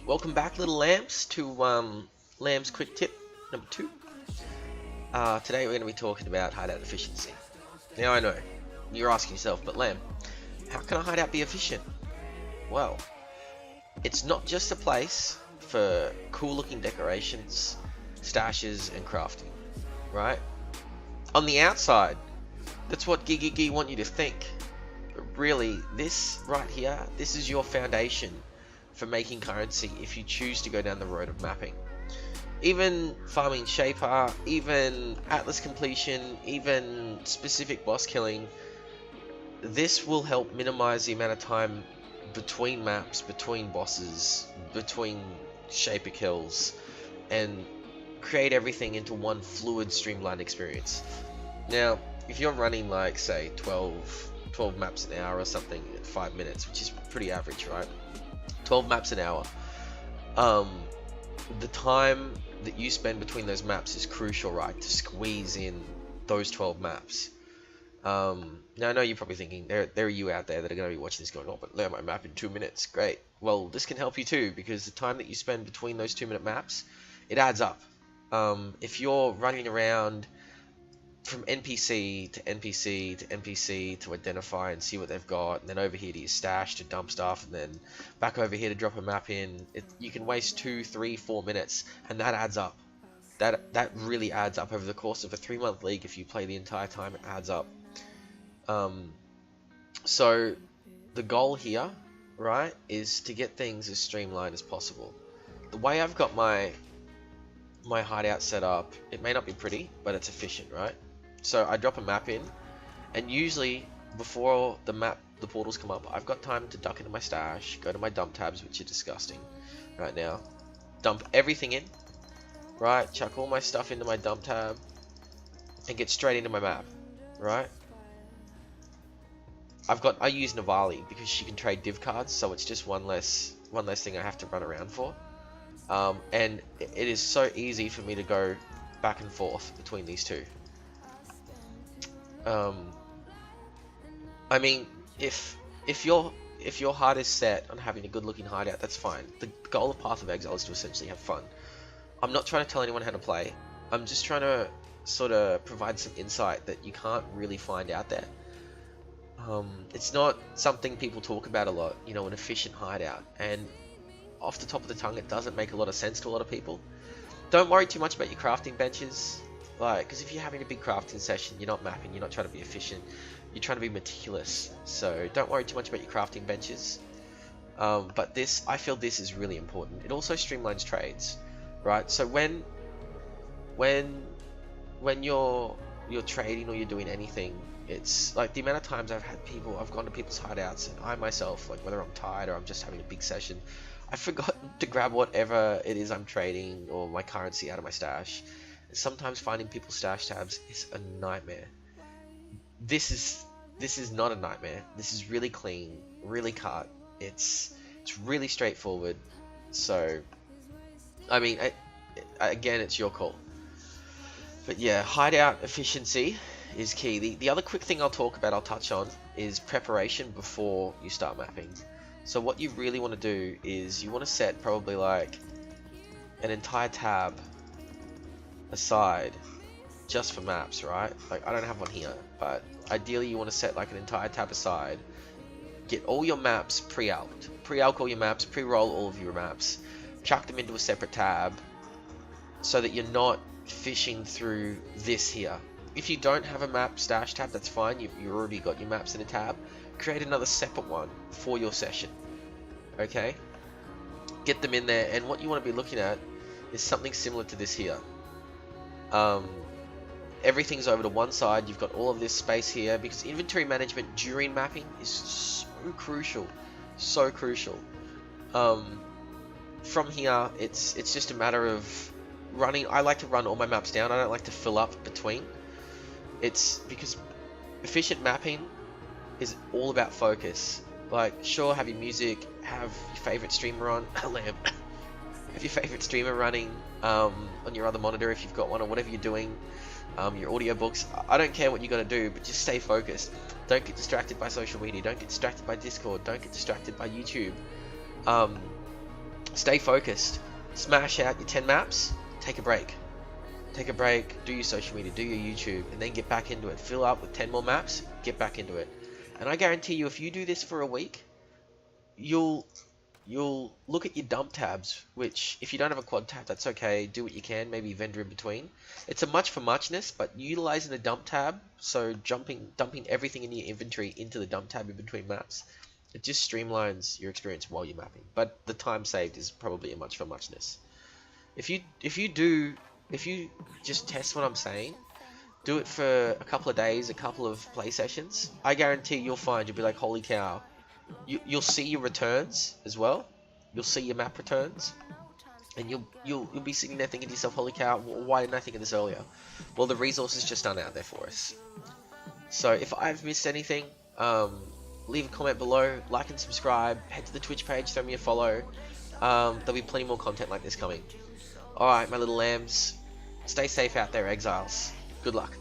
Welcome back, little lambs, to Lamb's Quick Tip number 2. Today we're going to be talking about hideout efficiency. Now I know, you're asking yourself, but Lamb, how can a hideout be efficient? Well, it's not just a place for cool looking decorations, stashes and crafting, right? On the outside, that's what Gigi want you to think. But really, this right here, this is your foundation for making currency if you choose to go down the road of mapping. Even farming shaper, even atlas completion, even specific boss killing, this will help minimize the amount of time between maps, between bosses, between shaper kills, and create everything into one fluid, streamlined experience. Now, if you're running like, say, 12 maps an hour or something at 5 minutes, which is pretty average, right? 12 maps an hour. The time that you spend between those maps is crucial, right? To squeeze in those 12 maps. Now I know you're probably thinking, there are you out there that are going to be watching this going, oh, but learn my map in 2 minutes. Great. Well, this can help you too, because the time that you spend between those 2-minute maps, it adds up. If you're running around from NPC to NPC to NPC to identify and see what they've got, and then over here to your stash to dump stuff, and then back over here to drop a map in, you can waste 2, 3, 4 minutes, and that adds up. That really adds up over the course of a 3-month league. If you play the entire time, it adds up. So the goal here, right, is to get things as streamlined as possible. The way I've got my hideout set up, it may not be pretty, but it's efficient, right? So I drop a map in, and usually before the portals come up, I've got time to duck into my stash, go to my dump tabs, which are disgusting right now, dump everything in, right, chuck all my stuff into my dump tab, and get straight into my map, right? I use Navali because she can trade div cards, so it's just one less thing I have to run around for. And it is so easy for me to go back and forth between these two. I mean, if your heart is set on having a good looking hideout, that's fine. The goal of Path of Exile is to essentially have fun. I'm not trying to tell anyone how to play. I'm just trying to sort of provide some insight that you can't really find out there. It's not something people talk about a lot, you know, an efficient hideout, and off the top of the tongue, it doesn't make a lot of sense to a lot of people. Don't worry too much about your crafting benches, because if you're having a big crafting session, you're not mapping, you're not trying to be efficient, you're trying to be meticulous. So don't worry too much about your crafting benches. But I feel this is really important. It also streamlines trades, right? So when you're trading or you're doing anything, it's like the amount of times I've gone to people's hideouts, and I myself, like whether I'm tired or I'm just having a big session, I forgot to grab whatever it is I'm trading or my currency out of my stash. Sometimes finding people's stash tabs is a nightmare. This is not a nightmare. This is really clean, really cut. It's really straightforward. So, I mean, again, it's your call. But yeah, hideout efficiency is key. The other quick thing I'll touch on is preparation before you start mapping. So what you really want to do is you want to set probably like an entire tab aside just for maps, right? Like I don't have one here, but ideally you want to set like an entire tab aside. Get all your maps pre-alked. Pre-alk all your maps, pre-roll all of your maps. Chuck them into a separate tab so that you're not fishing through this here. If you don't have a map stash tab, that's fine. You've already got your maps in a tab. Create another separate one for your session. Okay? Get them in there, and what you want to be looking at is something similar to this here. Everything's over to one side. You've got all of this space here, because inventory management during mapping is so crucial. So crucial. From here, it's just a matter of running. I like to run all my maps down. I don't like to fill up between. It's because efficient mapping is all about focus. Like, sure, have your music, have your favorite streamer on, have your favorite streamer running on your other monitor if you've got one, or whatever you're doing, your audiobooks. I don't care what you got to do, but just stay focused. Don't get distracted by social media. Don't get distracted by Discord. Don't get distracted by YouTube. Stay focused. Smash out your 10 maps. Take a break. Take a break. Do your social media. Do your YouTube. And then get back into it. Fill up with 10 more maps. Get back into it. And I guarantee you, if you do this for a week, you'll look at your dump tabs, which if you don't have a quad tab, that's okay. Do what you can, maybe vendor in between. It's a much for muchness, but utilizing the dump tab, so dumping everything in your inventory into the dump tab in between maps, it just streamlines your experience while you're mapping. But the time saved is probably a much for muchness. If you just test what I'm saying, do it for a couple of days, a couple of play sessions, I guarantee you'll find you'll be like, holy cow. You'll see your returns as well. You'll see your map returns, and you'll be sitting there thinking to yourself, "Holy cow! Why didn't I think of this earlier?" Well, the resources just aren't out there for us. So if I've missed anything, leave a comment below, like and subscribe. Head to the Twitch page, throw me a follow. There'll be plenty more content like this coming. All right, my little lambs, stay safe out there, exiles. Good luck.